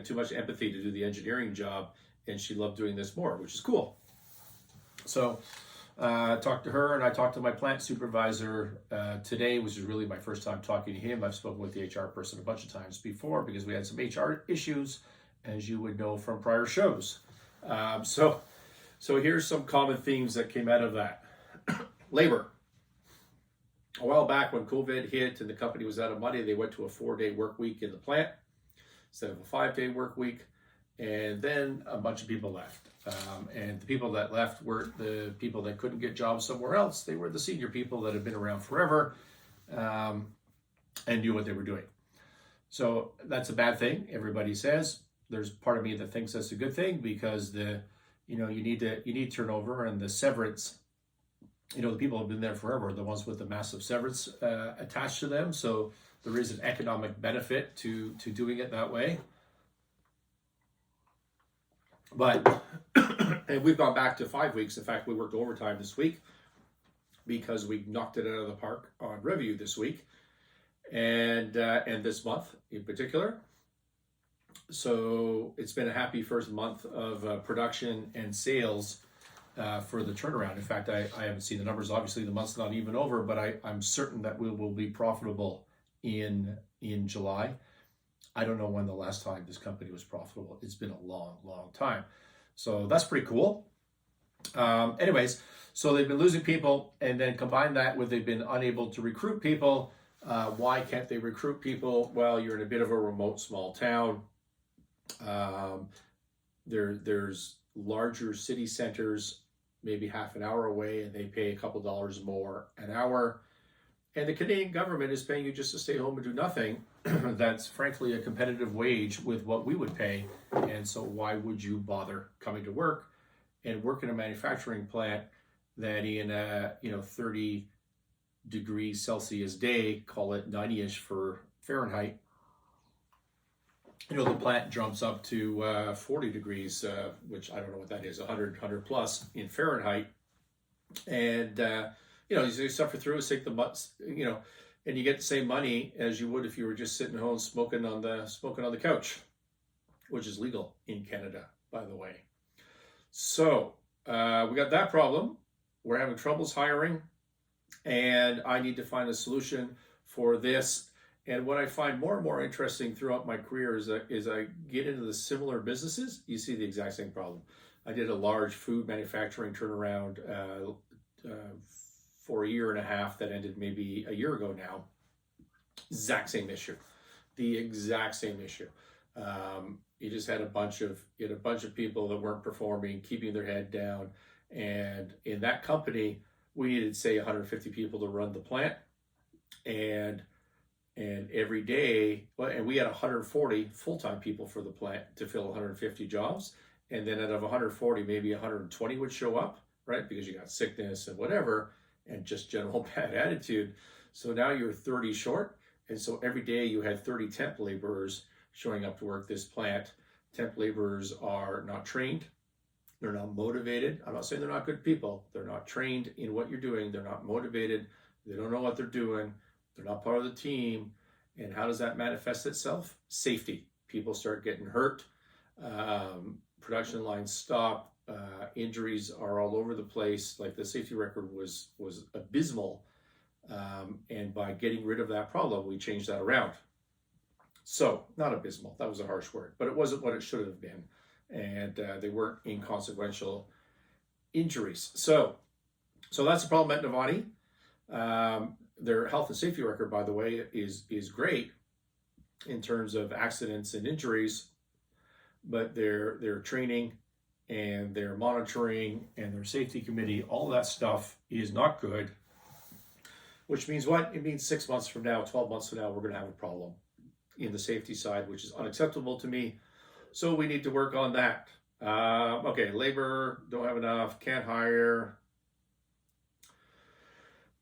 too much empathy to do the engineering job, and she loved doing this more, which is cool. So I talked to her, and I talked to my plant supervisor today, which is really my first time talking to him. I've spoken with the HR person a bunch of times before because we had some HR issues, as you would know from prior shows. So here's some common themes that came out of that. Labor. A while back when COVID hit and the company was out of money, they went to a 4-day work week in the plant instead of a 5-day work week. And then a bunch of people left. And the people that left weren't the people that couldn't get jobs somewhere else. They were the senior people that had been around forever and knew what they were doing. So that's a bad thing, everybody says. There's part of me that thinks that's a good thing because you need turnover, and the severance. The people who have been there forever are the ones with the massive severance attached to them. So there is an economic benefit to doing it that way. But, and we've gone back to 5 weeks. In fact, we worked overtime this week because we knocked it out of the park on review this week and this month in particular. So it's been a happy first month of production and sales for the turnaround. In fact, I haven't seen the numbers. Obviously, the month's not even over, but I'm certain that we will be profitable in July. I don't know when the last time this company was profitable. It's been a long, long time. So that's pretty cool. Anyways, so they've been losing people, and then combine that with they've been unable to recruit people. Why can't they recruit people? Well, you're in a bit of a remote small town. There's larger city centers, maybe half an hour away, and they pay a couple dollars more an hour. And the Canadian government is paying you just to stay home and do nothing. That's frankly a competitive wage with what we would pay. And so why would you bother coming to work and work in a manufacturing plant that in a 30 degrees Celsius day, call it 90-ish for Fahrenheit, the plant jumps up to 40 degrees, which I don't know what that is, 100 plus in Fahrenheit. And you suffer through it, take the months, and you get the same money as you would if you were just sitting home smoking on the couch, which is legal in Canada, by the way. So we got that problem. We're having troubles hiring, and I need to find a solution for this. And what I find more and more interesting throughout my career is I get into the similar businesses, you see the exact same problem. I did a large food manufacturing turnaround for a year and a half that ended maybe a year ago now. Exact same issue. The exact same issue. You just had a bunch of people that weren't performing, keeping their head down. And in that company, we needed, say, 150 people to run the plant. And every day, and we had 140 full-time people for the plant to fill 150 jobs. And then out of 140, maybe 120 would show up, right? Because you got sickness and whatever, and just general bad attitude. So now you're 30 short. And so every day you had 30 temp laborers showing up to work this plant. Temp laborers are not trained. They're not motivated. I'm not saying they're not good people. They're not trained in what you're doing. They're not motivated. They don't know what they're doing. They're not part of the team. And how does that manifest itself? Safety. People start getting hurt. Production lines stop. Injuries are all over the place. Like the safety record was abysmal. And by getting rid of that problem, we changed that around. So, not abysmal, that was a harsh word, but it wasn't what it should have been. And they weren't inconsequential injuries. So that's the problem at Novanni. Their health and safety record, by the way, is great in terms of accidents and injuries, but their training and their monitoring and their safety committee, all that stuff is not good. Which means what? It means 6 months from now, 12 months from now, we're going to have a problem in the safety side, which is unacceptable to me. So we need to work on that. Okay, labor, don't have enough, can't hire.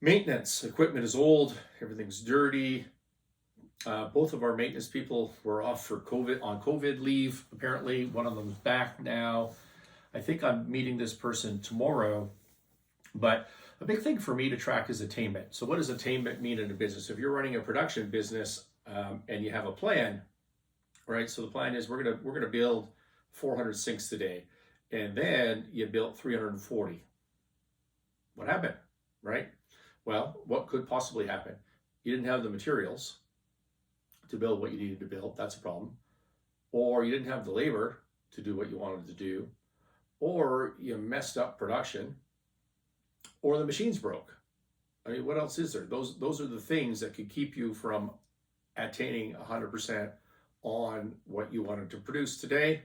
Maintenance, equipment is old, everything's dirty. Both of our maintenance people were off for on COVID leave. Apparently, one of them's back now. I think I'm meeting this person tomorrow, but a big thing for me to track is attainment. So what does attainment mean in a business? If you're running a production business and you have a plan, right? So the plan is we're gonna build 400 sinks today, and then you built 340. What happened, right? Well, what could possibly happen? You didn't have the materials to build what you needed to build. That's a problem. Or you didn't have the labor to do what you wanted to do. Or you messed up production. Or the machines broke. I mean, what else is there? Those are the things that could keep you from attaining 100% on what you wanted to produce today.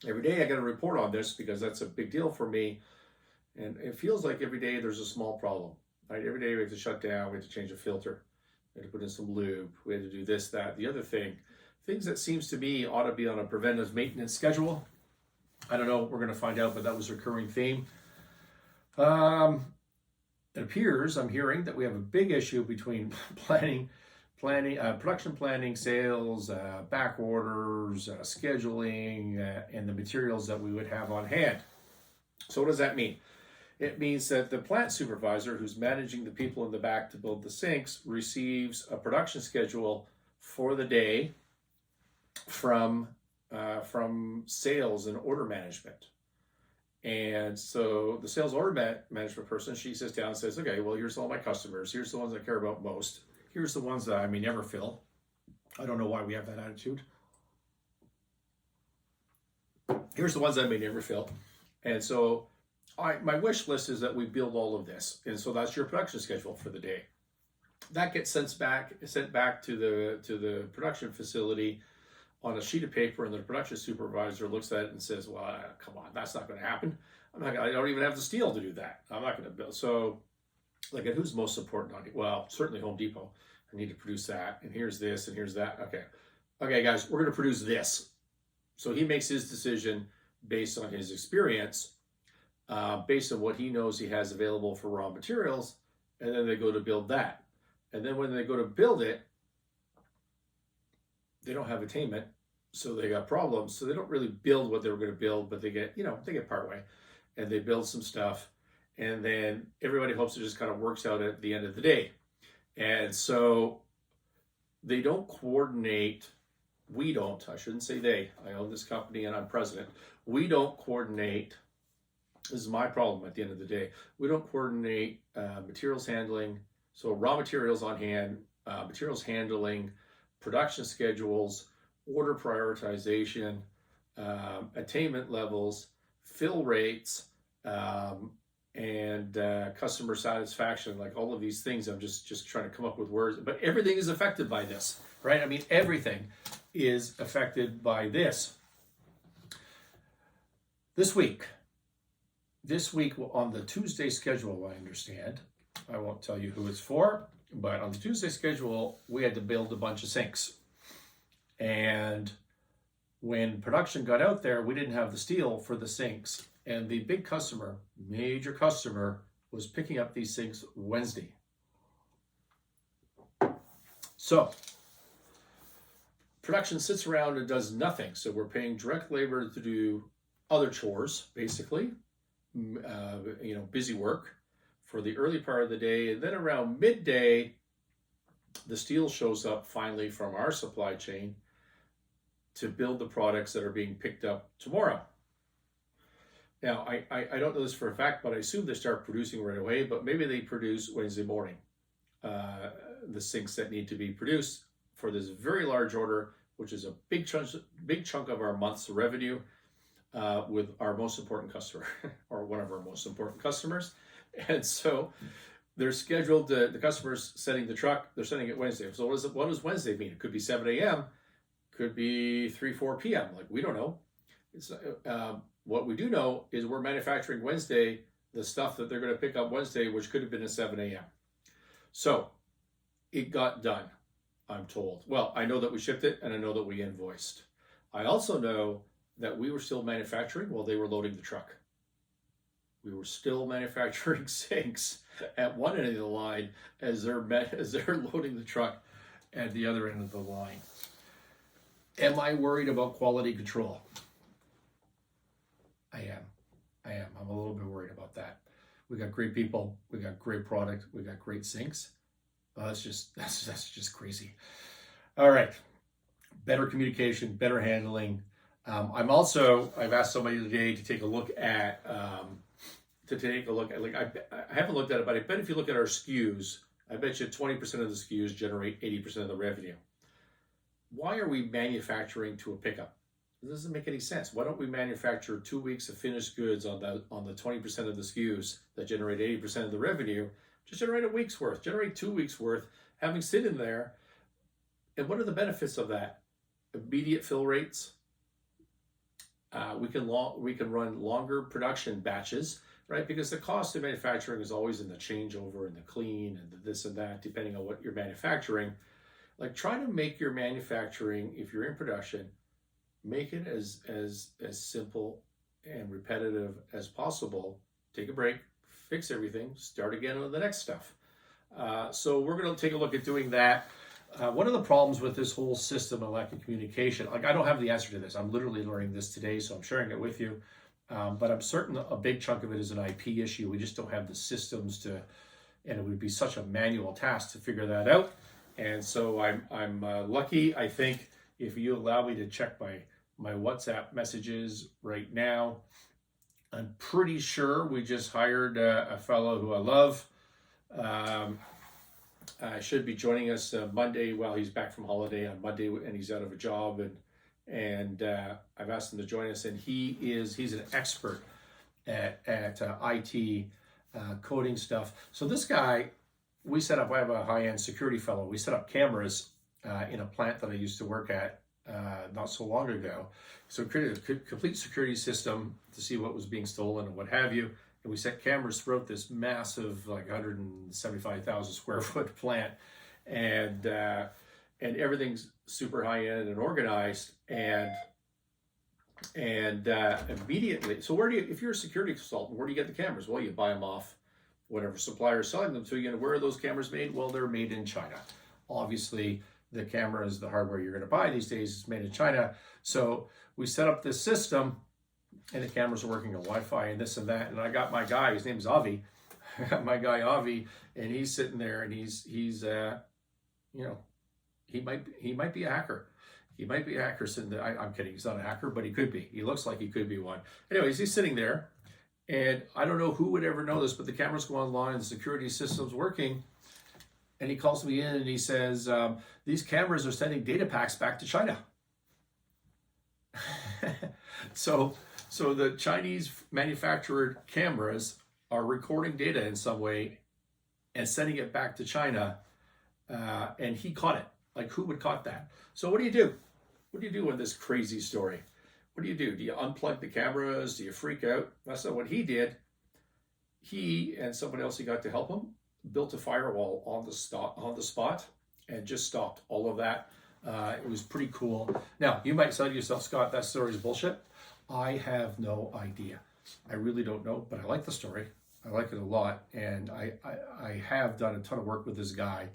Every day I got to report on this because that's a big deal for me. And it feels like every day there's a small problem. Right? Every day we have to shut down, we have to change a filter, we have to put in some lube, we have to do this, that, the other thing. Things that seems to me ought to be on a preventive maintenance schedule. I don't know, we're going to find out, but that was a recurring theme. It appears, I'm hearing, that we have a big issue between production planning, sales, back orders, scheduling, and the materials that we would have on hand. So what does that mean? It means that the plant supervisor who's managing the people in the back to build the sinks receives a production schedule for the day from sales and order management. And so the sales order management person, she sits down and says, okay, well, here's all my customers. Here's the ones I care about most. Here's the ones that I may never fill. I don't know why we have that attitude. Here's the ones I may never fill. And so my wish list is that we build all of this. And so that's your production schedule for the day. That gets sent back to the production facility on a sheet of paper, and the production supervisor looks at it and says, well, come on, that's not going to happen. I don't even have the steel to do that. I'm not going to build. So, like, who's most important on it? Well, certainly Home Depot. I need to produce that, and here's this, and here's that. Okay, guys, we're going to produce this. So he makes his decision based on his experience, based on what he knows he has available for raw materials, and then they go to build that. And then when they go to build it, they don't have attainment, so they got problems. So they don't really build what they were going to build, but they get partway, and they build some stuff, and then everybody hopes it just kind of works out at the end of the day. And so they don't coordinate. We don't, I shouldn't say they, I own this company and I'm president. We don't coordinate. This is my problem at the end of the day. We don't coordinate materials handling. So raw materials on hand, materials handling, production schedules, order prioritization, attainment levels, fill rates, and customer satisfaction, like all of these things. I'm just trying to come up with words, but everything is affected by this, right? I mean, everything is affected by this. This week on the Tuesday schedule, I understand, I won't tell you who it's for, but on the Tuesday schedule, we had to build a bunch of sinks. And when production got out there, we didn't have the steel for the sinks. And the big customer, major customer, was picking up these sinks Wednesday. So production sits around and does nothing. So we're paying direct labor to do other chores, basically, busy work for the early part of the day. And then around midday, the steel shows up finally from our supply chain to build the products that are being picked up tomorrow. Now, I don't know this for a fact, but I assume they start producing right away, but maybe they produce Wednesday morning, the sinks that need to be produced for this very large order, which is a big chunk of our month's revenue, with our most important customer, or one of our most important customers. And so they're scheduled, the customer's sending the truck, they're sending it Wednesday. So what does Wednesday mean? It could be 7 a.m., could be 4 p.m. Like, we don't know. It's what we do know is we're manufacturing Wednesday the stuff that they're going to pick up Wednesday, which could have been at 7 a.m. So it got done, I'm told. Well, I know that we shipped it, and I know that we invoiced. I also know that we were still manufacturing while they were loading the truck. We were still manufacturing sinks at one end of the line as they're loading the truck at the other end of the line. Am I worried about quality control? I am. I'm a little bit worried about that. We got great people. We got great product. We got great sinks. That's just crazy. All right. Better communication, better handling. I've asked somebody today to take a look at, like, I haven't looked at it, but I bet if you look at our SKUs, I bet you 20% of the SKUs generate 80% of the revenue. Why are we manufacturing to a pickup? It doesn't make any sense. Why don't we manufacture 2 weeks of finished goods on the 20% of the SKUs that generate 80% of the revenue? Just generate a week's worth, generate 2 weeks worth, having sit in there. And what are the benefits of that? Immediate fill rates. We can run longer production batches, right? Because the cost of manufacturing is always in the changeover and the clean and the this and that, depending on what you're manufacturing. Like, try to make your manufacturing, if you're in production, make it as simple and repetitive as possible. Take a break, fix everything, start again on the next stuff. So we're going to take a look at doing that. One of the problems with this whole system of lack of communication, like, I don't have the answer to this. I'm literally learning this today, so I'm sharing it with you. But I'm certain a big chunk of it is an IP issue. We just don't have the systems to, and it would be such a manual task to figure that out. And so I'm lucky, I think, if you allow me to check my WhatsApp messages right now. I'm pretty sure we just hired a fellow who I love. Should be joining us Monday while he's back from holiday on Monday, and he's out of a job, and I've asked him to join us, and he's an expert at IT coding stuff. So this guy, I have a high-end security fellow. We set up cameras in a plant that I used to work at not so long ago. So we created a complete security system to see what was being stolen and what have you. And we set cameras throughout this massive, like 175,000 square foot plant. And everything's super high-end and organized. And immediately, so if you're a security consultant, where do you get the cameras? Well, you buy them off whatever supplier is selling them to you. And where are those cameras made? Well, they're made in China. Obviously, the cameras, the hardware you're going to buy these days is made in China. So we set up this system and the cameras are working on Wi-Fi and this and that. And I got my guy, his name's Avi. I got my guy Avi, and he's sitting there, and he's you know, he might be a hacker. He might be a hacker sitting there. I'm kidding. He's not a hacker, but he could be. He looks like he could be one. Anyways, he's sitting there, and I don't know who would ever know this, but the cameras go online, the security system's working, and he calls me in and he says, these cameras are sending data packs back to China. So the Chinese manufactured cameras are recording data in some way and sending it back to China, and he caught it. Like, who would caught that? So what do you do? What do you do in this crazy story? What do you do? Do you unplug the cameras? Do you freak out? That's not what he did. He and someone else he got to help him built a firewall on the spot and just stopped all of that. It was pretty cool. Now, you might say to yourself, Scott, that story is bullshit. I have no idea. I really don't know, but I like the story. I like it a lot, and I have done a ton of work with this guy,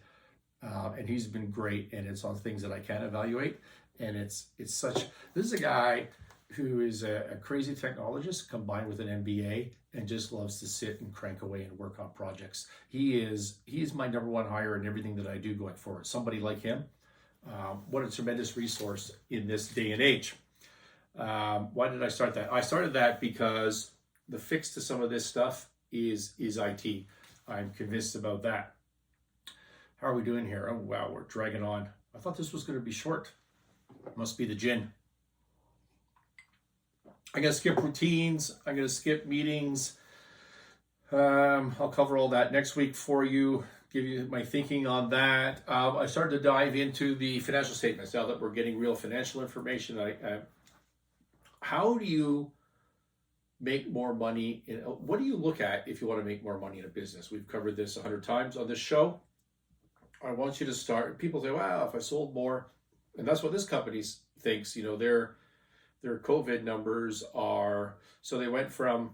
and he's been great, and it's on things that I can evaluate, and it's such. This is a guy who is a crazy technologist combined with an MBA and just loves to sit and crank away and work on projects. He's my number one hire in everything that I do going forward. Somebody like him, what a tremendous resource in this day and age. Why did I start that? I started that because the fix to some of this stuff is IT. I'm convinced about that. How are we doing here? Oh, wow, we're dragging on. I thought this was going to be short. Must be the gin. I'm going to skip routines. I'm going to skip meetings. I'll cover all that next week for you, give you my thinking on that. I started to dive into the financial statements now that we're getting real financial information. How do you make more money? What do you look at if you want to make more money in a business? We've covered this 100 times on this show. I want you to start. People say, wow, if I sold more, and that's what this company thinks, you know, their COVID numbers are, so they went from,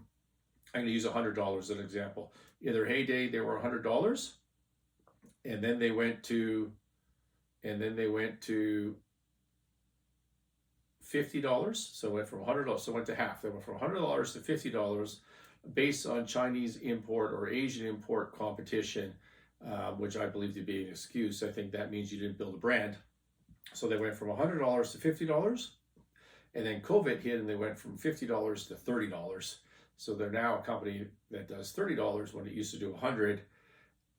I'm going to use $100 as an example. In their heyday, they were $100, and then they went to $50. So it went from $100, so it went to half. They went from $100 to $50 based on Chinese import or Asian import competition, which I believe to be an excuse. I think that means you didn't build a brand. So they went from $100 to $50, and then COVID hit and they went from $50 to $30. So they're now a company that does $30 when it used to do $100.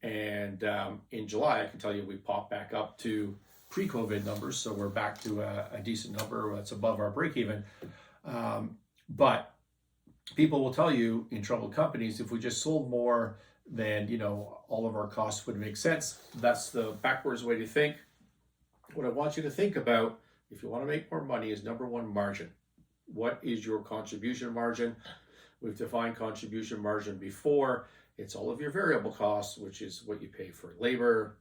And in July, I can tell you we popped back up to pre-COVID numbers. So we're back to a decent number that's above our break even. But people will tell you in troubled companies, if we just sold more, then, you know, all of our costs would make sense. That's the backwards way to think. What I want you to think about, if you want to make more money, is number one, margin. What is your contribution margin? We've defined contribution margin before. It's all of your variable costs, which is what you pay for labor,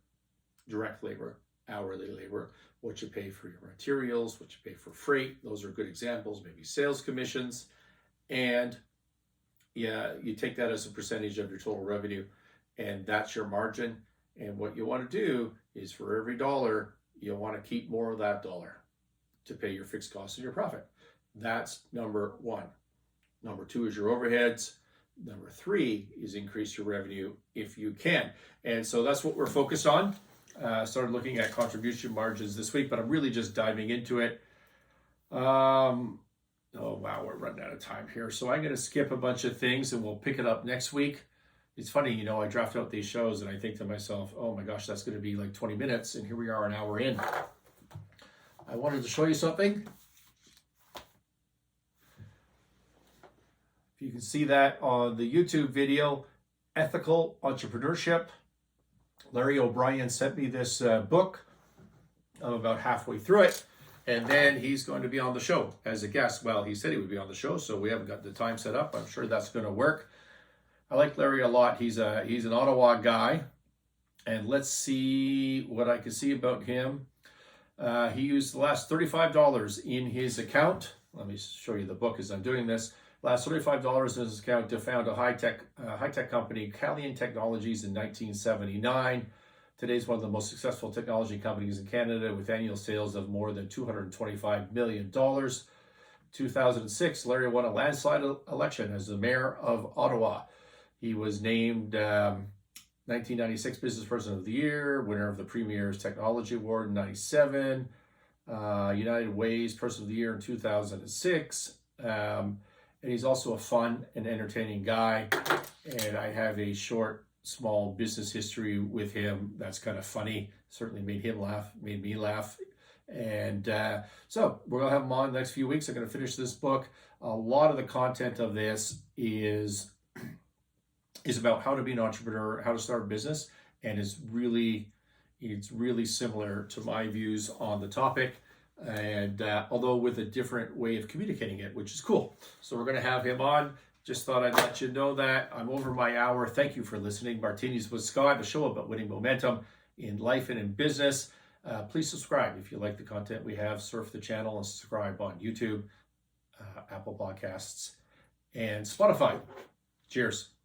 direct labor, hourly labor, what you pay for your materials, what you pay for freight. Those are good examples, maybe sales commissions. And yeah, you take that as a percentage of your total revenue, and that's your margin. And what you want to do is for every dollar, you'll want to keep more of that dollar to pay your fixed costs and your profit. That's number one. Number two is your overheads. Number three is increase your revenue if you can. And so that's what we're focused on. Started looking at contribution margins this week, but I'm really just diving into it. Oh, wow, we're running out of time here. So I'm going to skip a bunch of things and we'll pick it up next week. It's funny, you know, I draft out these shows and I think to myself, oh my gosh, that's going to be like 20 minutes. And here we are an hour in. I wanted to show you something. If you can see that on the YouTube video, Ethical Entrepreneurship. Larry O'Brien sent me this book. I'm about halfway through it. And then he's going to be on the show as a guest. Well, he said he would be on the show, so we haven't got the time set up. I'm sure that's going to work. I like Larry a lot. He's an Ottawa guy. And let's see what I can see about him. He used the last $35 in his account. Let me show you the book as I'm doing this. Last $35 in his account to found a high-tech company, Calian Technologies, in 1979. Today's one of the most successful technology companies in Canada with annual sales of more than $225 million. 2006, Larry won a landslide election as the mayor of Ottawa. He was named 1996 Business Person of the Year, winner of the Premier's Technology Award in 97, United Way's Person of the Year in 2006. And he's also a fun and entertaining guy. And I have a short, small business history with him that's kind of funny. Certainly made him laugh, made me laugh. And so we're going to have him on the next few weeks. I'm going to finish this book. A lot of the content of this is about how to be an entrepreneur, how to start a business, and it's really similar to my views on the topic, and although with a different way of communicating it, which is cool. So we're going to have him on. Just thought I'd let you know that. I'm over my hour. Thank you for listening. Martinis with Scott, a show about winning momentum in life and in business. Please subscribe if you like the content we have. Surf the channel and subscribe on YouTube, Apple Podcasts, and Spotify. Cheers.